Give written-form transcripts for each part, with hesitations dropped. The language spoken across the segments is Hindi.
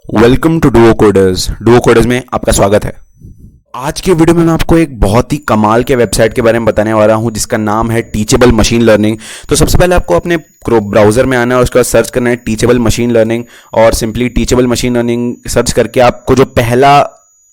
Welcome to Duo Coders. Duo Coders में आपका स्वागत है। आज के वीडियो में मैं आपको एक बहुत ही कमाल के वेबसाइट के बारे में बताने वाला हूं जिसका नाम है टीचेबल मशीन लर्निंग। तो सबसे पहले आपको अपने ब्राउजर में आना है और उसके बाद सर्च करना है टीचेबल मशीन लर्निंग और simply teachable machine learning search करके आपको जो पहला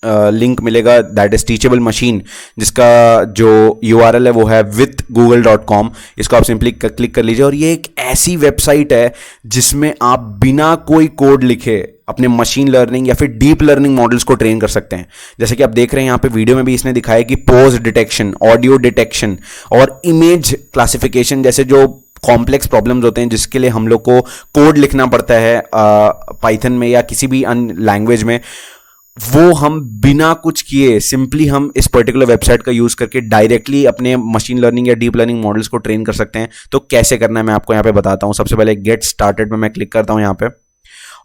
लिंक मिलेगा दैट इज टीचेबल मशीन, जिसका जो URL है वो है withgoogle.com। इसको आप सिंपली क्लिक कर लीजिए और ये एक ऐसी वेबसाइट है जिसमें आप बिना कोई कोड लिखे अपने मशीन लर्निंग या फिर डीप लर्निंग मॉडल्स को ट्रेन कर सकते हैं। जैसे कि आप देख रहे हैं यहाँ पे वीडियो में भी इसने दिखाया कि पोज डिटेक्शन, ऑडियो डिटेक्शन और इमेज क्लासिफिकेशन जैसे जो कॉम्प्लेक्स प्रॉब्लम्स होते हैं जिसके लिए हम लोग को कोड लिखना पड़ता है पाइथन में या किसी भी अन्य लैंग्वेज में, वो हम बिना कुछ किए सिंपली हम इस पर्टिकुलर वेबसाइट का यूज करके डायरेक्टली अपने मशीन लर्निंग या डीप लर्निंग मॉडल्स को ट्रेन कर सकते हैं। तो कैसे करना है मैं आपको यहाँ पे बताता हूँ। सबसे पहले गेट स्टार्टेड में मैं क्लिक करता हूँ यहाँ पे,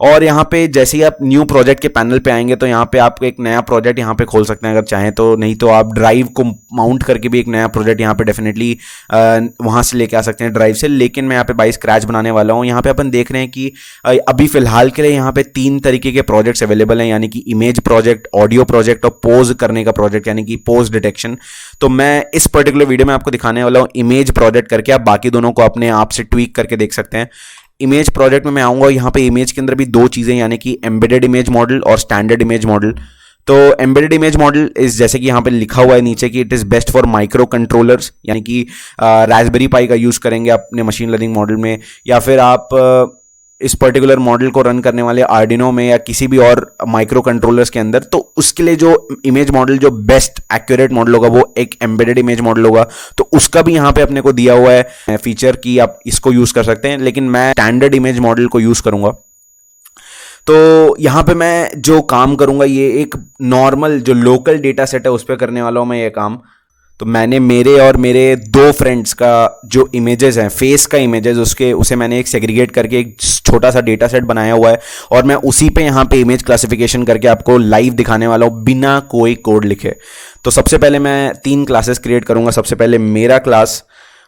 और यहाँ पे जैसे ही आप न्यू प्रोजेक्ट के पैनल पे आएंगे तो यहाँ पे आप एक नया प्रोजेक्ट यहाँ पे खोल सकते हैं अगर चाहें तो, नहीं तो आप ड्राइव को माउंट करके भी एक नया प्रोजेक्ट यहाँ पे डेफिनेटली वहाँ से लेके आ सकते हैं ड्राइव से। लेकिन मैं यहाँ पे बाय स्क्रैच बनाने वाला हूँ। यहाँ पे अपन देख रहे हैं कि अभी फिलहाल के लिए यहाँ पे 3 तरीके के प्रोजेक्ट्स अवेलेबल हैं, यानी कि इमेज प्रोजेक्ट, ऑडियो प्रोजेक्ट और पोज करने का प्रोजेक्ट यानी कि पोज डिटेक्शन। तो मैं इस पर्टिकुलर वीडियो में आपको दिखाने वाला हूँ इमेज प्रोजेक्ट करके। आप बाकी दोनों को अपने आप से ट्वीक करके देख सकते हैं। इमेज प्रोजेक्ट में मैं आऊंगा, यहाँ पे इमेज के अंदर भी 2 चीजें यानी कि एम्बेडेड इमेज मॉडल और स्टैंडर्ड इमेज मॉडल। तो एम्बेडेड इमेज मॉडल इस जैसे कि यहाँ पे लिखा हुआ है नीचे कि it is best for micro controllers, यानी कि रास्पबेरी पाई का यूज करेंगे अपने मशीन लर्निंग मॉडल में, या फिर आप इस पर्टिकुलर मॉडल को रन करने वाले आर्डिनो में या किसी भी और माइक्रो कंट्रोलर्स के अंदर। तो उसके लिए जो इमेज मॉडल जो बेस्ट एक्यूरेट मॉडल होगा वो एक एम्बेडेड इमेज मॉडल होगा। तो उसका भी यहाँ पे अपने को दिया हुआ है फीचर कि आप इसको यूज कर सकते हैं, लेकिन मैं स्टैंडर्ड इमेज मॉडल को यूज करूंगा। तो यहाँ पे मैं जो काम करूंगा ये एक नॉर्मल जो लोकल डेटा सेट है उस पर करने वाला हूँ मैं ये काम। तो मैंने मेरे और मेरे 2 फ्रेंड्स का जो इमेजेस हैं, फेस का इमेजेस, उसे मैंने एक सेग्रीगेट करके एक छोटा सा डेटा सेट बनाया हुआ है और मैं उसी पे यहाँ पे इमेज क्लासिफिकेशन करके आपको लाइव दिखाने वाला हूँ बिना कोई कोड लिखे। तो सबसे पहले मैं 3 क्लासेस क्रिएट करूँगा। सबसे पहले मेरा क्लास,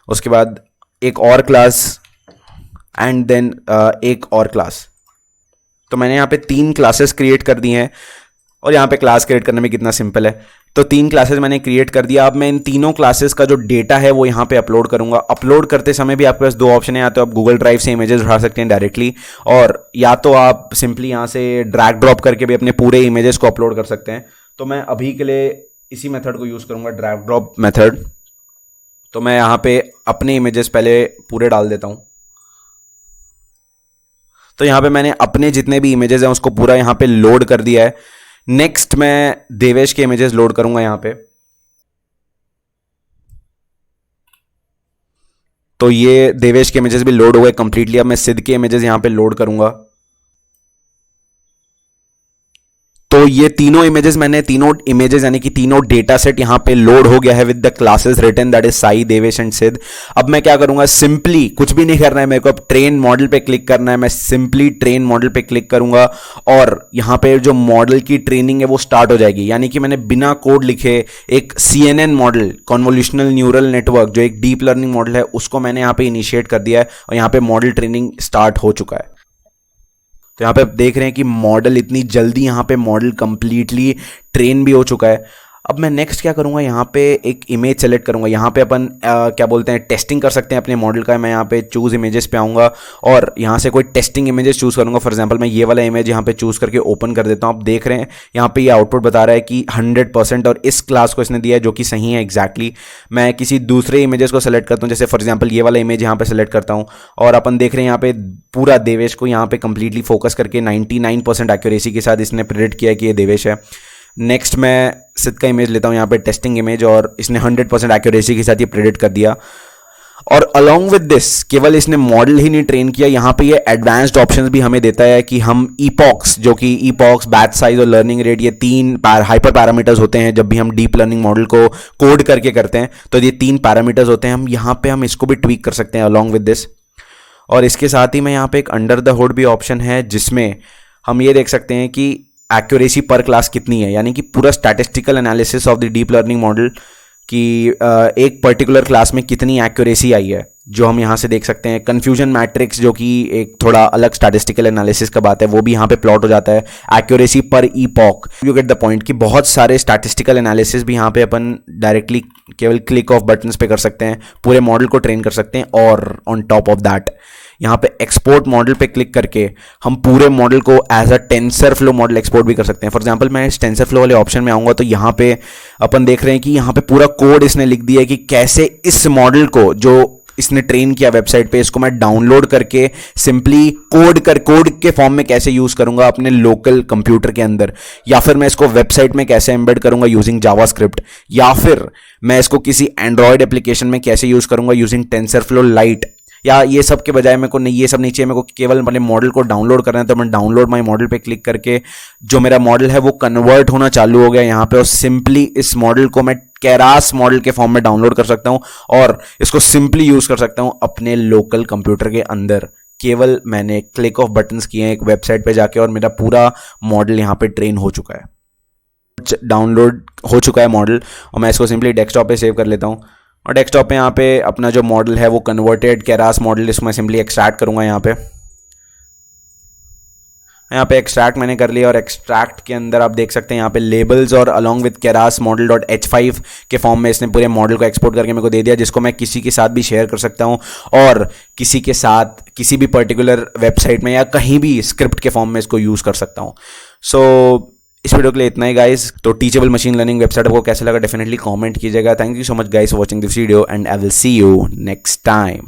उसके बाद एक और क्लास एंड देन एक और क्लास। तो मैंने यहाँ पे 3 क्लासेस क्रिएट कर दी हैं और यहाँ पे क्लास क्रिएट करने में कितना सिंपल है। तो 3 क्लासेस मैंने क्रिएट कर दिया। अब मैं इन तीनों क्लासेस का जो डेटा है वो यहाँ पे अपलोड करूंगा। अपलोड करते समय भी आपके पास 2 ऑप्शन है, या तो आप गूगल ड्राइव से इमेजेस उठा सकते हैं डायरेक्टली, और या तो आप सिंपली यहाँ से ड्रैग ड्रॉप करके भी अपने पूरे इमेजेस को अपलोड कर सकते हैं। तो मैं अभी के लिए इसी मेथड को यूज़ करूँगा, ड्रैग ड्रॉप मेथड। तो मैं यहाँ पे अपने इमेजेस पहले पूरे डाल देता हूँ। तो यहाँ पे मैंने अपने जितने भी इमेजेस हैं उसको पूरा यहाँ पे लोड कर दिया है। नेक्स्ट मैं देवेश के इमेजेस लोड करूंगा यहाँ पे। तो ये देवेश के इमेजेस भी लोड हो गए कंप्लीटली। अब मैं सिद्ध के इमेजेस यहाँ पे लोड करूंगा। तो ये तीनों इमेजेस यानी कि तीनों डेटा सेट यहाँ पे लोड हो गया है with the classes written that is Sai, Devesh and Siddh. अब मैं क्या करूंगा, सिंपली कुछ भी नहीं करना है मेरे को, अब ट्रेन मॉडल पे क्लिक करना है। मैं सिंपली ट्रेन मॉडल पे क्लिक करूंगा और यहाँ पे जो मॉडल की ट्रेनिंग है वो स्टार्ट हो जाएगी। यानी कि मैंने बिना कोड लिखे एक CNN model, convolutional neural network, जो एक डीप लर्निंग मॉडल है, उसको मैंने यहाँ पे इनिशिएट कर दिया है और यहाँ पे मॉडल ट्रेनिंग स्टार्ट हो चुका है। तो यहाँ पे आप देख रहे हैं कि मॉडल इतनी जल्दी यहाँ पे मॉडल कंप्लीटली ट्रेन भी हो चुका है। अब मैं नेक्स्ट क्या करूँगा, यहाँ पे एक इमेज सेलेक्ट करूँगा। यहाँ पे अपन क्या बोलते हैं, टेस्टिंग कर सकते हैं अपने मॉडल का। मैं यहाँ पे चूज़ इमेजेस पे आऊँगा और यहाँ से कोई टेस्टिंग इमेजेस चूज़ करूँगा। फॉर एग्जांपल मैं ये वाला इमेज यहाँ पे चूज़ करके ओपन कर देता हूँ। आप देख रहे हैं यहाँ पे ये आउटपुट बता रहा है कि 100% और इस क्लास को इसने दिया है जो कि सही है एग्जैक्टली। मैं किसी दूसरे इमेजेस को सेलेक्ट करता हूँ, जैसे फॉर एग्जाम्पल ये वाला इमेज यहाँ पे सेलेक्ट करता हूँ और अपन देख रहे हैं यहाँ पे पूरा देवेश को यहाँ पे कंप्लीटली फोकस करके 99% एक्यूरेसी के साथ इसने प्रेडिक्ट किया कि ये देवेश है। नेक्स्ट मैं सिद्ध का इमेज लेता हूँ यहाँ पे, टेस्टिंग इमेज, और इसने 100% एक्यूरेसी के साथ ये प्रेडिक्ट कर दिया। और अलॉन्ग विद दिस केवल इसने मॉडल ही नहीं ट्रेन किया, यहाँ पे ये एडवांस्ड ऑप्शंस भी हमें देता है कि हम ईपॉक्स, जो कि ईपॉक्स, बैच साइज और लर्निंग रेट, ये 3 हाइपर पैरामीटर्स होते हैं जब भी हम डीप लर्निंग मॉडल को कोड करके करते हैं। तो ये 3 पैरामीटर्स होते हैं, हम यहाँ पे हम इसको भी ट्वीक कर सकते हैं अलॉन्ग विद दिस। और इसके साथ ही में यहाँ पे एक अंडर द हुड भी ऑप्शन है जिसमें हम ये देख सकते हैं कि एक्यूरेसी पर क्लास कितनी है, यानी कि पूरा statistical analysis of the deep learning model कि एक पर्टिकुलर क्लास में कितनी एक्यूरेसी आई है, जो हम यहाँ से देख सकते हैं। कन्फ्यूजन मैट्रिक्स, जो कि एक थोड़ा अलग स्टैटिस्टिकल एनालिसिस का बात है, वो भी यहाँ पे प्लॉट हो जाता है। एक्यूरेसी पर epoch, you get the point कि बहुत सारे स्टैटिस्टिकल एनालिसिस भी यहाँ पे अपन डायरेक्टली केवल क्लिक ऑफ बटन्स पे कर सकते हैं, पूरे मॉडल को ट्रेन कर सकते हैं। और ऑन टॉप ऑफ दैट यहाँ पे एक्सपोर्ट मॉडल पे क्लिक करके हम पूरे मॉडल को as a TensorFlow model export भी कर सकते हैं। फॉर एग्जांपल मैं इस टेंसर फ्लो वाले ऑप्शन में आऊंगा तो यहाँ पे अपन देख रहे हैं कि यहाँ पे पूरा कोड इसने लिख दिया है कि कैसे इस मॉडल को जो इसने ट्रेन किया वेबसाइट पे, इसको मैं डाउनलोड करके सिंपली कोड के फॉर्म में कैसे यूज करूंगा अपने लोकल कंप्यूटर के अंदर, या फिर मैं इसको वेबसाइट में कैसे एम्बेड करूंगा यूजिंग जावास्क्रिप्ट, या फिर मैं इसको किसी एंड्रॉयड एप्लीकेशन में कैसे यूज करूंगा यूजिंग टेंसरफ्लो लाइट। या ये सब के बजाय मेरे को नहीं, ये सब नहीं चाहिए, मेरे को केवल अपने मॉडल को डाउनलोड करना है, तो मैं डाउनलोड माय मॉडल पे क्लिक करके जो मेरा मॉडल है वो कन्वर्ट होना चालू हो गया यहाँ पे, और सिंपली इस मॉडल को मैं केरास मॉडल के फॉर्म में डाउनलोड कर सकता हूँ और इसको सिंपली यूज कर सकता हूँ अपने लोकल कंप्यूटर के अंदर। केवल मैंने क्लिक ऑफ बटन्स किए हैं एक वेबसाइट पे जाके और मेरा पूरा मॉडल यहाँ पे ट्रेन हो चुका है, डाउनलोड हो चुका है मॉडल, और मैं इसको सिंपली डेस्कटॉप पे सेव कर लेता हूँ। और डेस्कटॉप पे यहाँ पे अपना जो मॉडल है वो कन्वर्टेड केरास मॉडल, इसको मैं सिंपली एक्सट्रैक्ट करूँगा। यहाँ पे एक्सट्रैक्ट मैंने कर लिया, और एक्सट्रैक्ट के अंदर आप देख सकते हैं यहाँ पे लेबल्स और along with Keras model dot h5 के फॉर्म में इसने पूरे मॉडल को एक्सपोर्ट करके मेरे को दे दिया, जिसको मैं किसी के साथ भी शेयर कर सकता हूँ और किसी के साथ किसी भी पर्टिकुलर वेबसाइट में या कहीं भी स्क्रिप्ट के फॉर्म में इसको यूज़ कर सकता हूँ। सो इस वीडियो के लिए इतना ही गाइस। तो टीचेबल मशीन लर्निंग वेबसाइट आपको कैसा लगा डेफिनेटली कमेंट कीजिएगा। Thank you so much guys for watching this video and I will see you next time.